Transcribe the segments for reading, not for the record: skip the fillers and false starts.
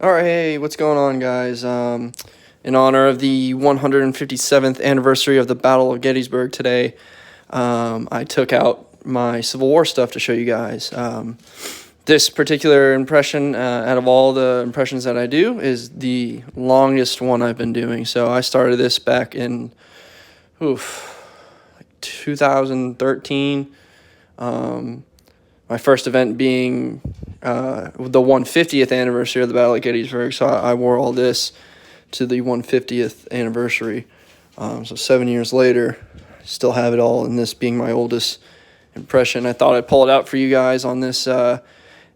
All right, hey, what's going on, guys? In honor of the 157th anniversary of the Battle of Gettysburg today, I took out my Civil War stuff to show you guys. This particular impression, out of all the impressions that I do, is the longest one I've been doing. So I started this back in 2013. My first event being the 150th anniversary of the Battle of Gettysburg, so I wore all this to the 150th anniversary. So 7 years later, I still have it all, and this being my oldest impression. I thought I'd pull it out for you guys on this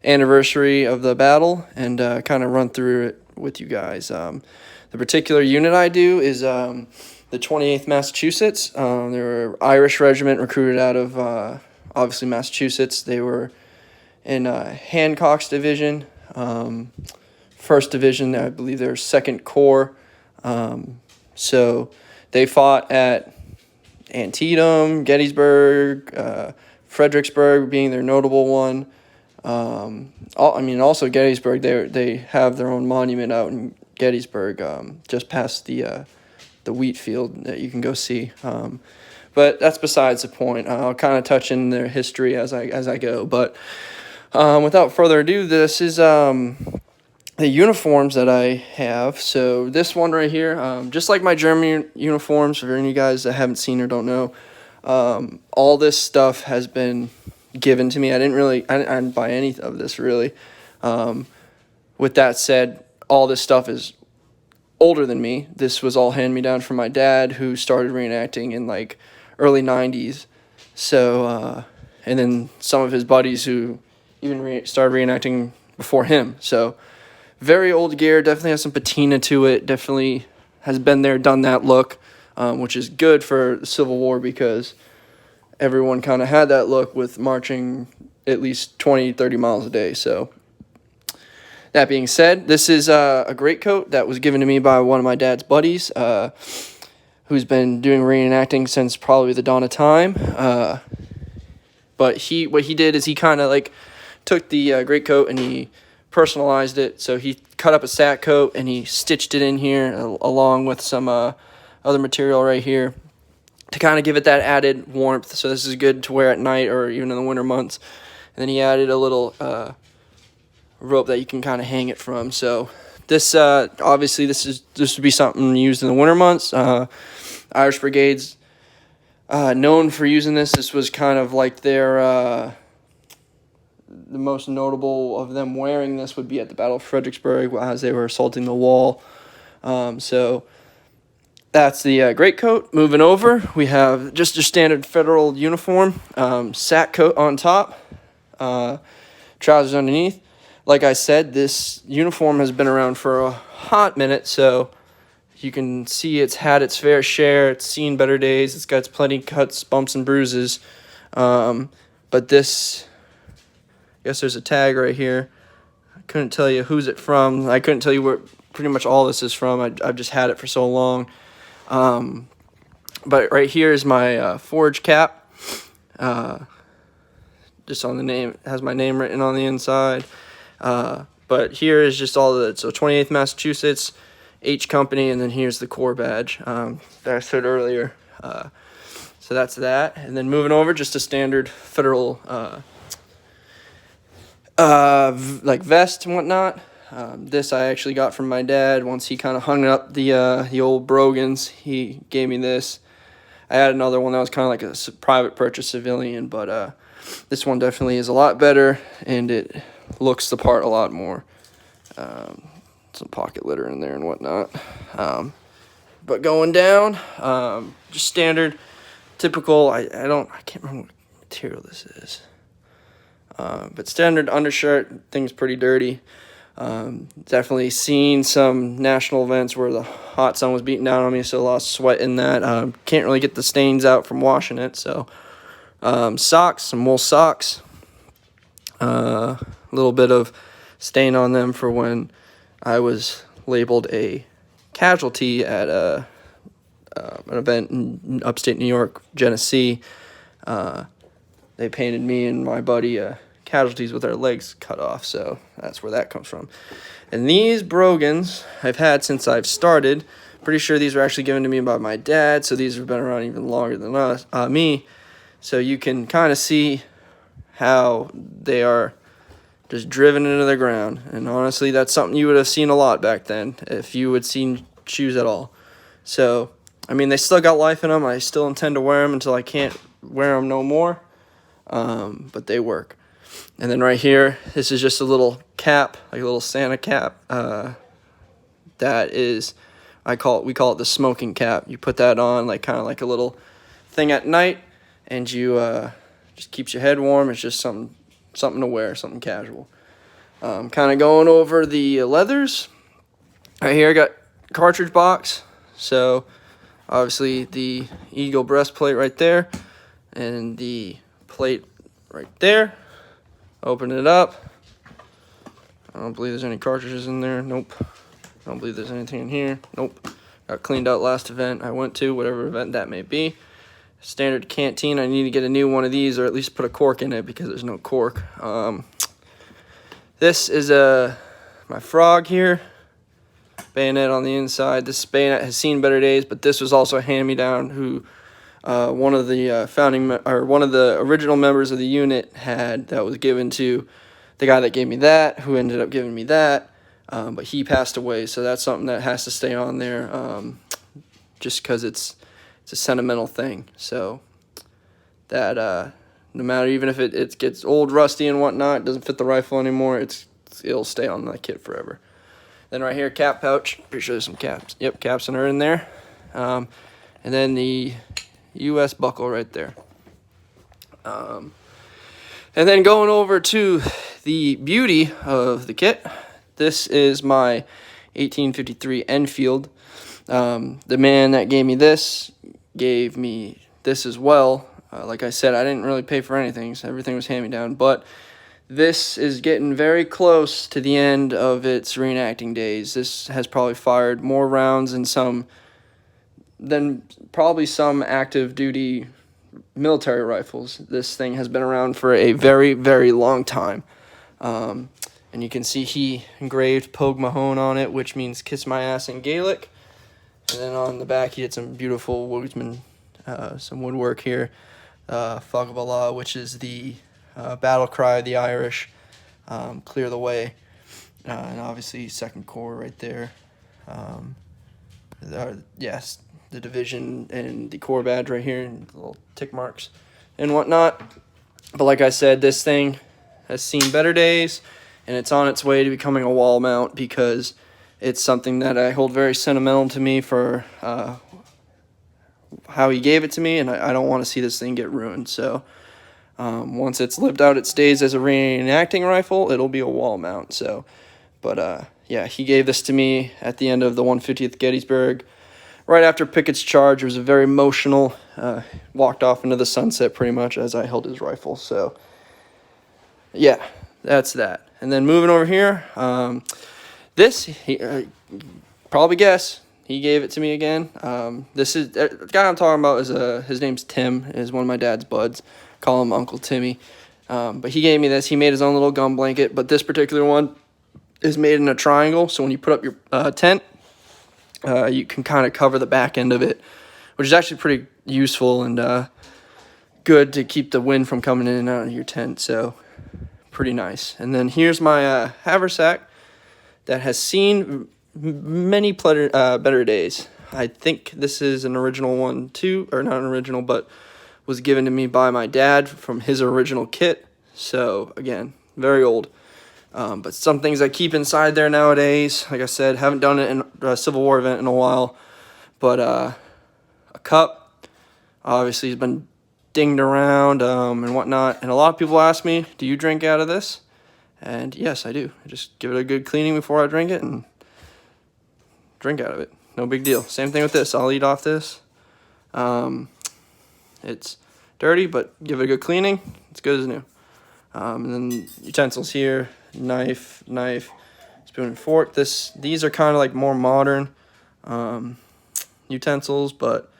anniversary of the battle and kind of run through it with you guys. The particular unit I do is the 28th Massachusetts. They're an Irish regiment recruited out of obviously Massachusetts. They were in Hancock's division, 1st Division, I believe they're 2nd Corps. So they fought at Antietam, Gettysburg, Fredericksburg being their notable one. Also Gettysburg, they have their own monument out in Gettysburg, just past the wheat field that you can go see. But that's besides the point. I'll kind of touch in their history as I go. But without further ado, this is the uniforms that I have. So this one right here, just like my German uniforms, for any of you guys that haven't seen or don't know, all this stuff has been given to me. I didn't buy any of this really. With that said, all this stuff is older than me. This was all hand-me-down from my dad, who started reenacting in like early 90s. So, and then some of his buddies who even started reenacting before him. So, very old gear, definitely has some patina to it, definitely has been there, done that look, which is good for the Civil War because everyone kind of had that look with marching at least 20, 30 miles a day. So, that being said, this is a greatcoat that was given to me by one of my dad's buddies, who's been doing reenacting since probably the dawn of time. But what he did is he kind of like took the greatcoat and he personalized it. So he cut up a sack coat and he stitched it in here along with some other material right here to kind of give it that added warmth. So this is good to wear at night or even in the winter months. And then he added a little rope that you can kind of hang it from. So this obviously this would be something used in the winter months. Irish Brigades known for using this. This was kind of like their the most notable of them wearing this would be at the Battle of Fredericksburg as they were assaulting the wall. So that's the greatcoat. Moving over, we have just your standard Federal uniform, sack coat on top, trousers underneath. Like I said, this uniform has been around for a hot minute, so you can see it's had its fair share. It's seen better days. It's got plenty of cuts, bumps, and bruises. But this, I guess there's a tag right here. I couldn't tell you who's it from. I couldn't tell you where pretty much all this is from. I've just had it for so long. But right here is my forge cap. Just on the name, it has my name written on the inside. But here is just all of it. So 28th Massachusetts, H Company, and then here's the Corps badge that I said earlier. So that's that. And then moving over, just a standard Federal like vest and whatnot. This I actually got from my dad once he kind of hung up the old brogans. He gave me this. I had another one that was kind of like a private purchase civilian, but this one definitely is a lot better, and it looks the part a lot more. Some pocket litter in there and whatnot. But going down, just standard, typical. I can't remember what material this is. But standard undershirt. Thing's pretty dirty. Definitely seen some national events where the hot sun was beating down on me, so lost sweat in that. Can't really get the stains out from washing it. So socks, some wool socks. A little bit of stain on them for when I was labeled a casualty at an event in upstate New York, Genesee. They painted me and my buddy a casualties with their legs cut off, so that's where that comes from. And these brogans I've had since I've started. Pretty sure these were actually given to me by my dad, so these have been around even longer than me. So you can kind of see how they are just driven into the ground. And honestly, that's something you would have seen a lot back then if you had seen shoes at all. So, I mean, they still got life in them. I still intend to wear them until I can't wear them no more. But they work. And then right here, this is just a little cap, like a little Santa cap. That is, we call it the smoking cap. You put that on, like kind of like a little thing at night, and you just keeps your head warm. It's just something to wear, something casual. Kind of going over the leathers. Right here, I got cartridge box. So obviously the eagle breastplate right there, and the plate right there. Open it up. I don't believe there's any cartridges in there. Nope. I don't believe there's anything in here. Nope. Got cleaned out last event I went to, whatever event that may be. Standard canteen. I need to get a new one of these, or at least put a cork in it because there's no cork. This is my frog here. Bayonet on the inside. This bayonet has seen better days, but this was also a hand-me-down who one of the original members of the unit had, that was given to the guy that gave me that, who ended up giving me that, but he passed away, so that's something that has to stay on there, just because it's a sentimental thing. So that no matter, even if it gets old, rusty, and whatnot, it doesn't fit the rifle anymore, it'll stay on that kit forever. Then right here, cap pouch. Pretty sure there's some caps. Yep, caps are in there. And then the U.S. buckle right there. And then going over to the beauty of the kit, this is my 1853 Enfield. The man that gave me this gave me this as well. Like I said, I didn't really pay for anything, so everything was hand-me-down. But this is getting very close to the end of its reenacting days. This has probably fired more rounds than probably some active duty military rifles. This thing has been around for a very, very long time. And you can see he engraved Pogue Mahone on it, which means kiss my ass in Gaelic. And then on the back, he had some beautiful woodsman, some woodwork here. Fogabala, which is the battle cry of the Irish, clear the way. And obviously, second corps right there. Yes, the division and the corps badge right here, and the little tick marks and whatnot. But like I said, this thing has seen better days, and it's on its way to becoming a wall mount because it's something that I hold very sentimental to me for how he gave it to me, and I don't want to see this thing get ruined. So once it's lived out its days as a reenacting rifle, it'll be a wall mount. So, but yeah, he gave this to me at the end of the 150th Gettysburg, right after Pickett's charge. It was a very emotional. Walked off into the sunset pretty much as I held his rifle. So, yeah, that's that. And then moving over here, this, probably guess, he gave it to me again. This is, the guy I'm talking about is, his name's Tim, is one of my dad's buds. Call him Uncle Timmy. But he gave me this. He made his own little gum blanket, but this particular one is made in a triangle, so when you put up your tent, you can kind of cover the back end of it, which is actually pretty useful and good to keep the wind from coming in and out of your tent, so pretty nice. And then here's my haversack that has seen many better days. I think this is an original one too, or not an original, but was given to me by my dad from his original kit. So again, very old. But some things I keep inside there nowadays. Like I said, haven't done it in a Civil War event in a while. But a cup, obviously, has been dinged around and whatnot. And a lot of people ask me, do you drink out of this? And yes, I do. I just give it a good cleaning before I drink it and drink out of it. No big deal. Same thing with this. I'll eat off this. It's dirty, but give it a good cleaning. It's good as new. And then utensils here, knife, spoon and fork. These are kind of like more modern utensils, but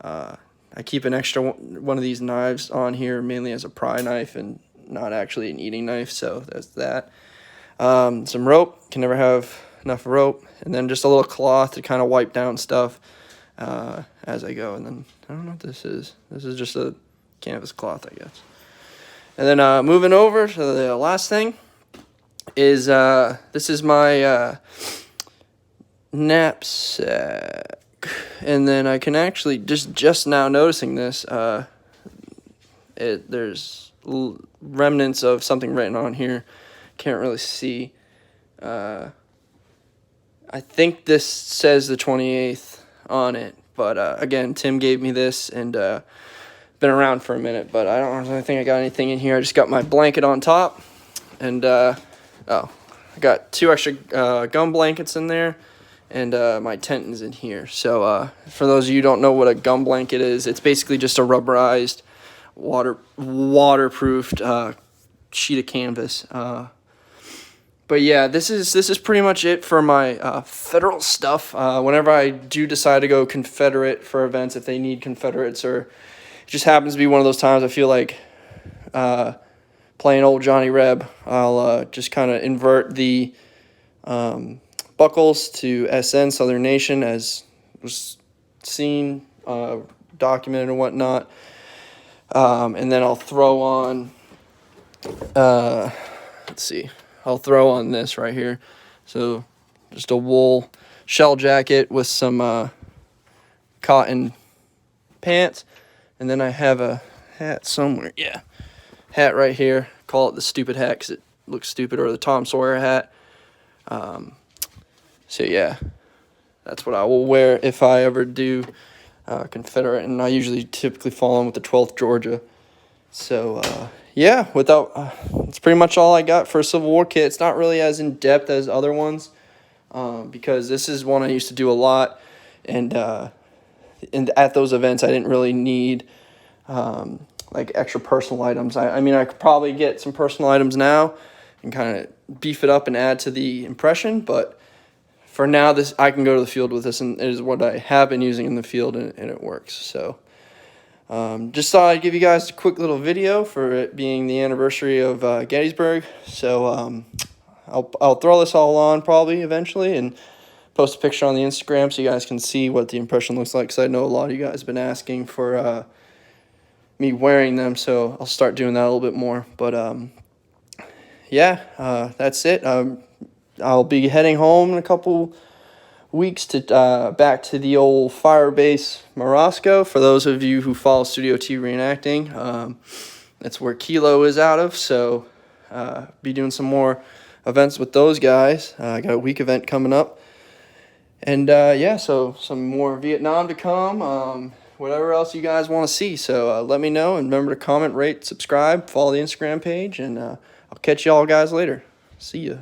I keep an extra one of these knives on here mainly as a pry knife and not actually an eating knife, so there's that. Some rope, can never have enough rope, and then just a little cloth to kind of wipe down stuff as I go. And then I don't know what this is. This is just a canvas cloth, I guess. And then moving over to the last thing is this is my knapsack. And then I can actually just now noticing this, there's remnants of something written on here. Can't really see. I think this says the 28th on it, but again, Tim gave me this, and been around for a minute, but I don't really think I got anything in here. I just got my blanket on top, and I got 2 extra gum blankets in there, and my tent is in here. So for those of you who don't know what a gum blanket is, it's basically just a rubberized, waterproofed sheet of canvas. But yeah, this is pretty much it for my federal stuff. Whenever I do decide to go Confederate for events, if they need Confederates, or it just happens to be one of those times I feel like playing old Johnny Reb, I'll just kind of invert the buckles to SN, Southern Nation, as was seen, documented and whatnot. And then I'll throw on, let's see, I'll throw on this right here. So just a wool shell jacket with some cotton pants. And then I have a hat somewhere. Yeah, hat right here. Call it the stupid hat because it looks stupid, or the Tom Sawyer hat. So yeah, that's what I will wear if I ever do Confederate, and I usually typically fall in with the 12th Georgia. So yeah, that's pretty much all I got for a Civil War kit. It's not really as in depth as other ones, because this is one I used to do a lot, and at those events I didn't really need like extra personal items. I mean, I could probably get some personal items now and kind of beef it up and add to the impression, but for now, I can go to the field with this, and it is what I have been using in the field, and it works. So just thought I'd give you guys a quick little video for it being the anniversary of Gettysburg. So I'll throw this all on probably eventually and post a picture on the Instagram so you guys can see what the impression looks like, because I know a lot of you guys have been asking for me wearing them, so I'll start doing that a little bit more. But yeah, that's it. I'll be heading home in a couple weeks to back to the old fire base Morosco. For those of you who follow Studio T Reenacting, that's where Kilo is out of. So be doing some more events with those guys. I got a week event coming up, and yeah, so some more Vietnam to come. Whatever else you guys want to see. So let me know, and remember to comment, rate, subscribe, follow the Instagram page, and I'll catch y'all guys later. See ya.